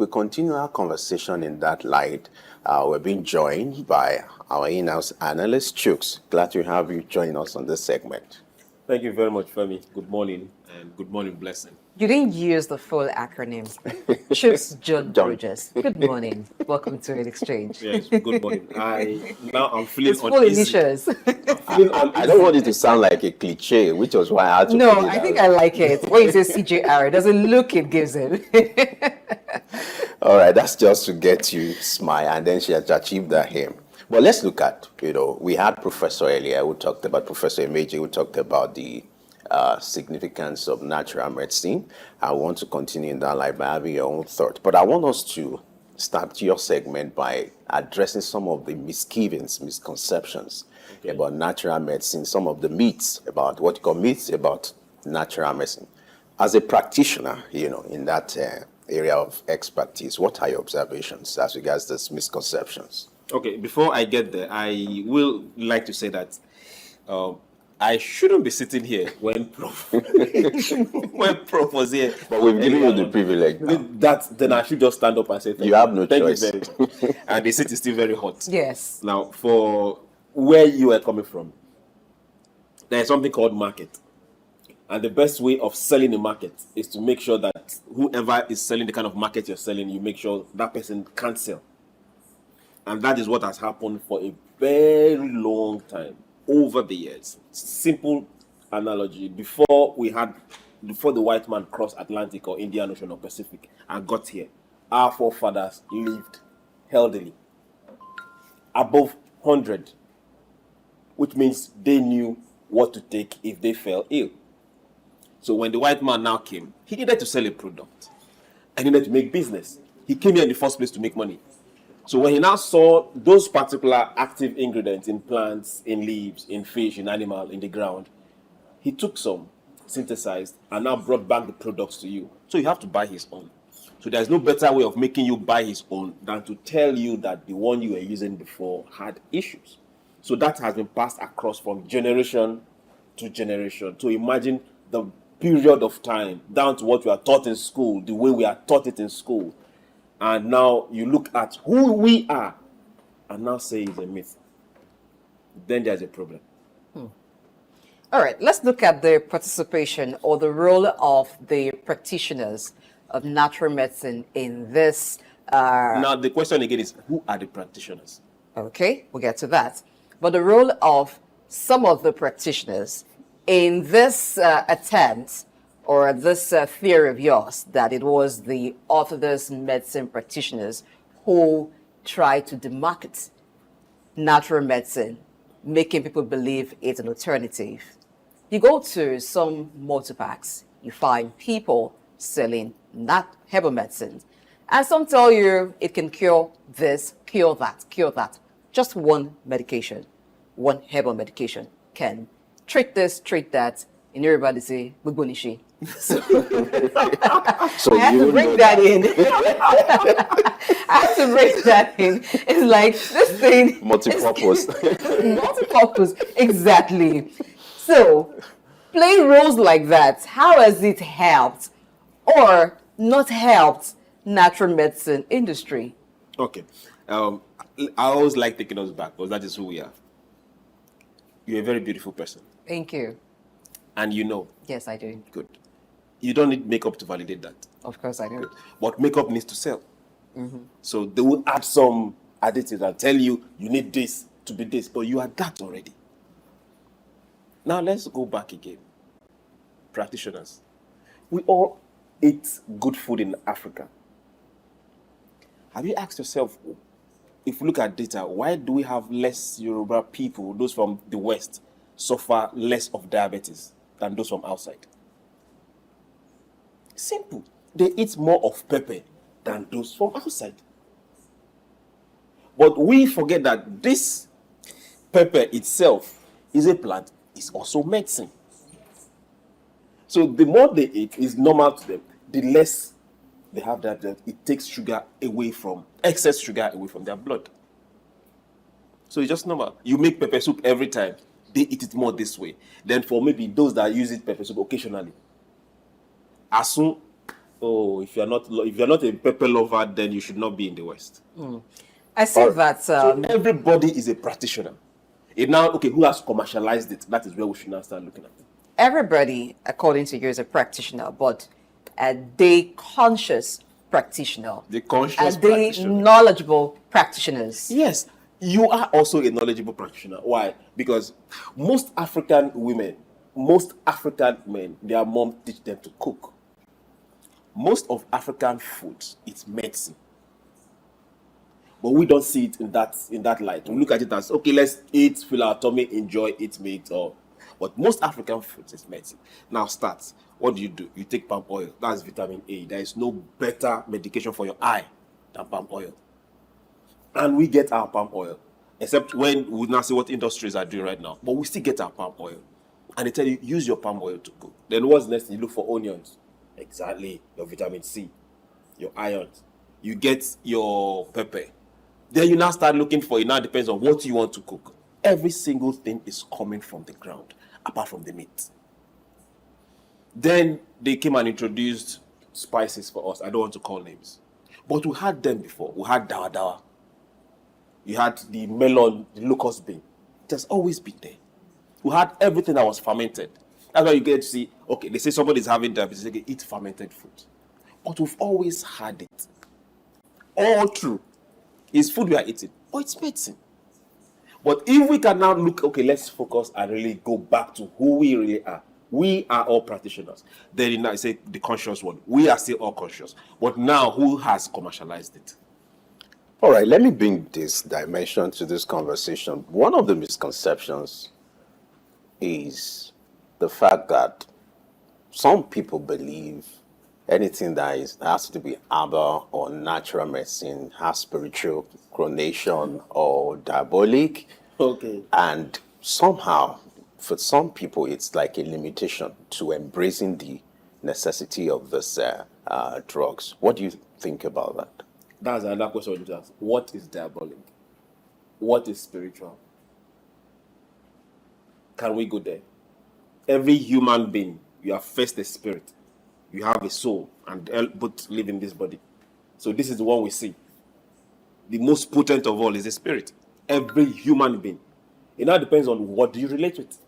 we continue our conversation in that light. We're being joined by our in-house analyst, Chuks. Glad to have you join us on this segment. Thank you very much, Femi. Good morning, and good morning, blessing. You didn't use the full acronym. Chuks John-Rogers. Good morning. Welcome to an exchange. Yes, good morning. I'm feeling It's full uneasy. initials. I don't want it to sound like a cliche, which was why I had to No, put it I think out. I like it. When you say CJR, it doesn't look it gives him. All right, that's just to get you smile, and then she has achieved that aim. But let's look at, we had Professor earlier who talked about, Professor Emeji, who talked about the significance of natural medicine. I want to continue in that line by having your own thought. But I want us to start your segment by addressing some of the misgivings, misconceptions about natural medicine, some of the myths about what you call myths about natural medicine. As a practitioner, in that area of expertise, what are your observations as regards these misconceptions? Okay, before I get there, I will like to say that I shouldn't be sitting here when Prof was here. But we've given you the privilege now. Then I should just stand up and say thank You have no Thank choice. you very much. And the seat is still very hot. Yes. Now, for where you are coming from, there is something called market. And the best way of selling a market is to make sure that whoever is selling the kind of market you're selling, you make sure that person can't sell. And that is what has happened for a very long time, over the years. Simple analogy. Before the white man crossed Atlantic or Indian Ocean or Pacific and got here, our forefathers lived healthily, above 100, which means they knew what to take if they fell ill. So when the white man now came, he needed to sell a product and he needed to make business. He came here in the first place to make money. So when he now saw those particular active ingredients in plants, in leaves, in fish, in animal, in the ground, he took some, synthesized, and now brought back the products to you. So you have to buy his own. So there's no better way of making you buy his own than to tell you that the one you were using before had issues. So that has been passed across from generation to generation. So imagine the period of time down to what we are taught in school, the way we are taught it in school. And now you look at who we are and now say it's a myth. Then there's a problem. All right, let's look at the participation or the role of the practitioners of natural medicine in this. Now the question again is, who are the practitioners? Okay, we'll get to that. But the role of some of the practitioners in this attempt or this theory of yours that it was the Orthodox medicine practitioners who tried to demarket natural medicine, making people believe it's an alternative. You go to some multi-packs, you find people selling not herbal medicine, and some tell you it can cure this, cure that, cure that. Just one medication, one herbal medication can treat this, treat that, and everybody say, "Bugbonishi." So So I have to bring that in. I have to bring that in. It's like this thing. multi-purpose. Multi-purpose, exactly. So, playing roles like that, how has it helped or not helped natural medicine industry? Okay. I always like taking us back because that is who we are. You're a very beautiful person. Thank you. And you know. Yes, I do. Good. You don't need makeup to validate that. Of course I do. But makeup needs to sell. So they will add some additives and tell you need this to be this, but you are that already. Now let's go back again. Practitioners. We all eat good food in Africa. Have you asked yourself, if you look at data, why do we have less Yoruba people, those from the West, suffer less of diabetes than those from outside? Simple. They eat more of pepper than those from outside. But we forget that this pepper itself is a plant, it's also medicine. So the more they eat is normal to them, the less they have that it takes excess sugar away from their blood. So it's just normal. You make pepper soup every time, they eat it more this way. Then for maybe those that use it pepper soup occasionally, as soon oh, if you're not a pepper lover, then you should not be in the West. I see that So everybody is a practitioner. It now, okay, who has commercialized it? That is where we should now start looking at it. everybody, according to you, is a practitioner, but are they conscious practitioner? The conscious Are they practitioner. knowledgeable practitioners? Yes, you are also a knowledgeable practitioner. Why? Because most African women, most African men, their mom teach them to cook. Most of African food is medicine. But we don't see it in that light. We look at it as, okay, let's eat, fill our tummy, enjoy, eat meat. But most African food is medicine. Now start. What do? You take palm oil. That's vitamin A. There is no better medication for your eye than palm oil. And we get our palm oil. Except when we now see what industries are doing right now. But we still get our palm oil. And they tell you, use your palm oil to cook. Then what's next? You look for onions. Exactly. Your vitamin C. Your iron. You get your pepper. Then you now start looking for it. Now depends on what you want to cook. Every single thing is coming from the ground, apart from the meat. Then they came and introduced spices for us. I don't want to call names. But we had them before. We had dawa dawa. You had the melon, the locust bean. It has always been there. We had everything that was fermented. That's why you get to see, okay, they say somebody's having diabetes, they can eat fermented food. But we've always had it. All true. It's food we are eating, or it's medicine. But if we can now look, okay, let's focus and really go back to who we really are. We are all practitioners. Then I say the conscious one. We are still all conscious. But now, who has commercialized it? All right, let me bring this dimension to this conversation. One of the misconceptions is the fact that some people believe anything that has to be herbal or natural medicine has spiritual connotation or diabolic. Okay. And somehow, for some people, it's like a limitation to embracing the necessity of this drugs. What do you think about that? That's another question I want to ask. What is diabolic? What is spiritual? Can we go there? Every human being, you are first a spirit. You have a soul, and both live in this body. So this is the one we see. The most potent of all is the spirit. Every human being. It now depends on what do you relate with.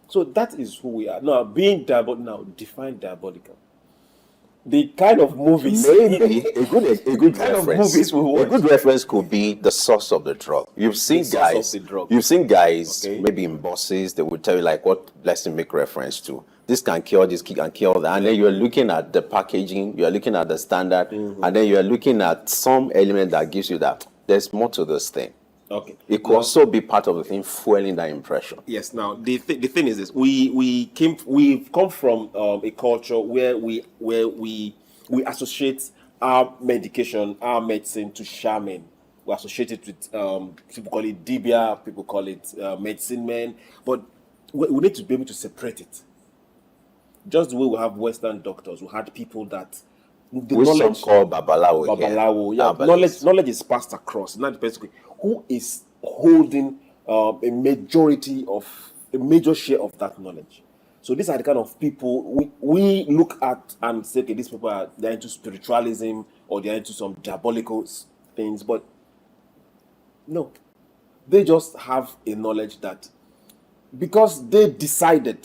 So that is who we are. Now, being diabolical, now define diabolical. The kind of movies. Maybe a good kind of reference. movies we watch. A good reference could be the source of the drug. You've seen The source guys. of the drug. You've seen guys. Okay. Maybe in buses, they would tell you like what blessing make reference to. This can cure this, can cure that, and then you're looking at the packaging. You're looking at the standard, and then you're looking at some element that gives you that there's more to this thing. Okay. It could also be part of the thing fueling that impression. Yes. Now the thing is this: we've come from a culture where we associate our medication, our medicine to shaman. We associate it with people call it dibia, people call it medicine men, but we need to be able to separate it. Just the way we have Western doctors, we had people that the Which some knowledge call babalawo. babalawo, here. yeah, Herbalist. knowledge is passed across. Now depends who is holding a major share of that knowledge. So these are the kind of people we look at and say, okay, these people they're into spiritualism or they're into some diabolical things, but no, they just have a knowledge that because they decided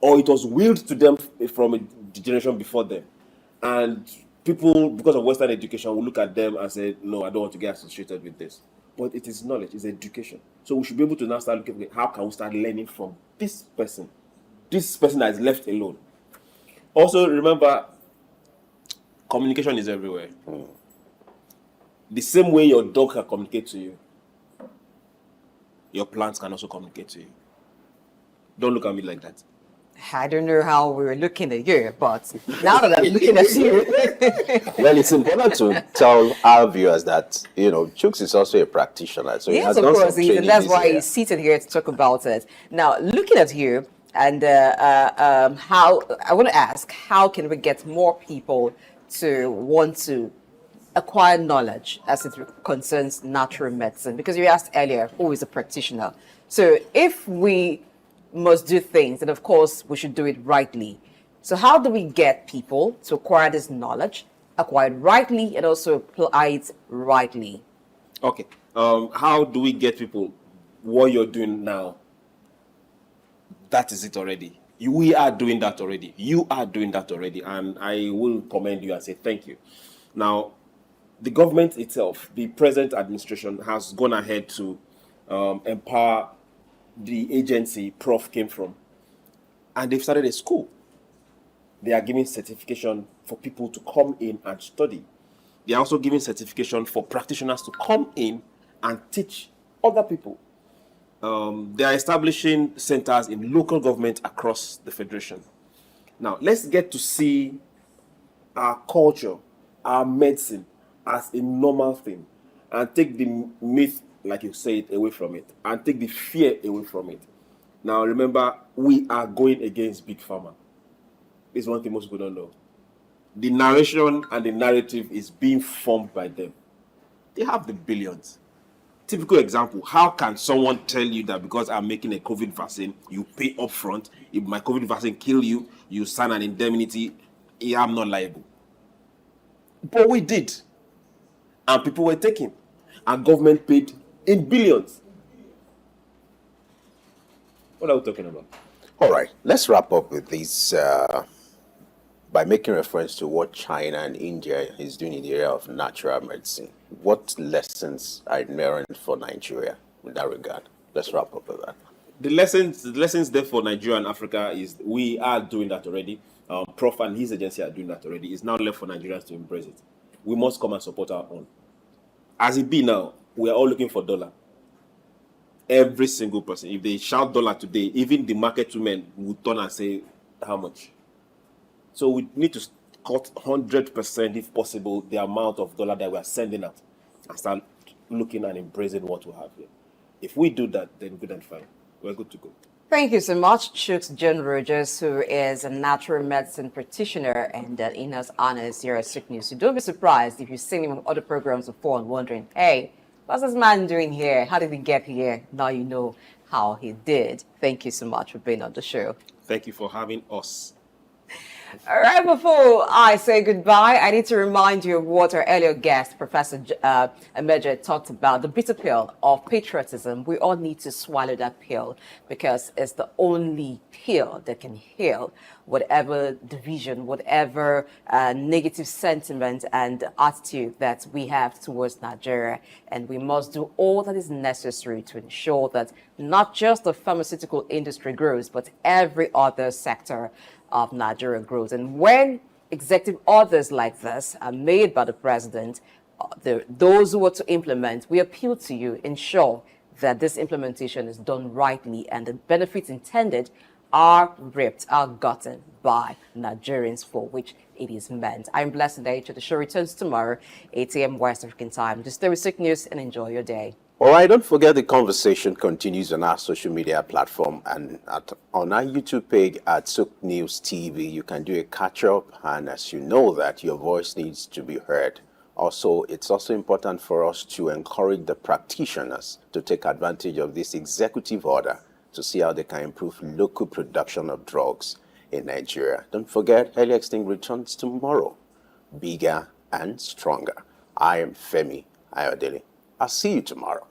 or it was willed to them from a generation before them, and people, because of Western education, will look at them and say, no, I don't want to get associated with this. But it is knowledge, it's education. So we should be able to now start looking at how can we start learning from this person that is left alone. Also, remember, communication is everywhere. The same way your dog can communicate to you, your plants can also communicate to you. Don't look at me like that. I don't know how we were looking at you, but now that I'm looking at you, Well, it's important to tell our viewers that, Chuks is also a practitioner. So he yes, has of done course, some he is, training and that's this why year. he's seated here to talk about it. Now, looking at you, and how I want to ask, how can we get more people to want to acquire knowledge as it concerns natural medicine? Because you asked earlier, who is a practitioner? So if we must do things, and of course we should do it rightly, So how do we get people to acquire this knowledge, acquire it rightly, and also apply it rightly? Okay. How do we get people? What you're doing now, that is it already. We are doing that already. You are doing that already. And I will commend you and say thank you. Now, the government itself, the present administration, has gone ahead to empower the agency Prof came from. And they've started a school. They are giving certification for people to come in and study. They are also giving certification for practitioners to come in and teach other people. They are establishing centers in local government across the federation. Now, let's get to see our culture, our medicine as a normal thing, and take the myth, like you said, away from it, and take the fear away from it. Now, remember, we are going against Big Pharma. This is one thing most people don't know. The narration and the narrative is being formed by them. They have the billions. Typical example, how can someone tell you that because I'm making a COVID vaccine, you pay upfront, if my COVID vaccine kill you, you sign an indemnity, I'm not liable. But we did. And people were taking. And government paid in billions. What are we talking about? All right, let's wrap up with this by making reference to what China and India is doing in the area of natural medicine. What lessons are inherent for Nigeria in that regard? Let's wrap up with that. The lessons there for Nigeria and Africa is we are doing that already. Prof and his agency are doing that already. It's now left for Nigerians to embrace it. We must come and support our own. As it be now, we are all looking for dollar. Every single person. If they shout dollar today, even the market women will turn and say, how much? So we need to cut 100%, if possible, the amount of dollar that we are sending out and start looking and embracing what we have here. If we do that, then good and fine. We're good to go. Thank you so much, Chuks John-Rogers, who is a natural medicine practitioner and in-house honors here at Sick News. So don't be surprised if you've seen him on other programs before and wondering, hey, what's this man doing here? How did he get here? Now you know how he did. Thank you so much for being on the show. Thank you for having us. All right, before I say goodbye, I need to remind you of what our earlier guest, Professor Emeje, talked about, the bitter pill of patriotism. We all need to swallow that pill because it's the only pill that can heal whatever division, whatever negative sentiment and attitude that we have towards Nigeria. And we must do all that is necessary to ensure that not just the pharmaceutical industry grows, but every other sector of Nigeria grows. And when executive orders like this are made by the president, those who are to implement, we appeal to you, ensure that this implementation is done rightly and the benefits intended are reaped, are gotten by Nigerians for which it is meant. I'm Blessed Nature. The show returns tomorrow, 8 a.m. West African time. Just stay with Sick News and enjoy your day. All right, don't forget the conversation continues on our social media platform and on our YouTube page at Sook News TV. You can do a catch-up, and as you know that your voice needs to be heard. Also, it's also important for us to encourage the practitioners to take advantage of this executive order to see how they can improve local production of drugs in Nigeria. Don't forget, Early Extinct returns tomorrow, bigger and stronger. I am Femi Ayodele. I'll see you tomorrow.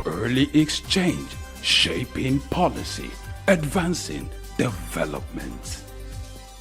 Early exchange, shaping policy, advancing development.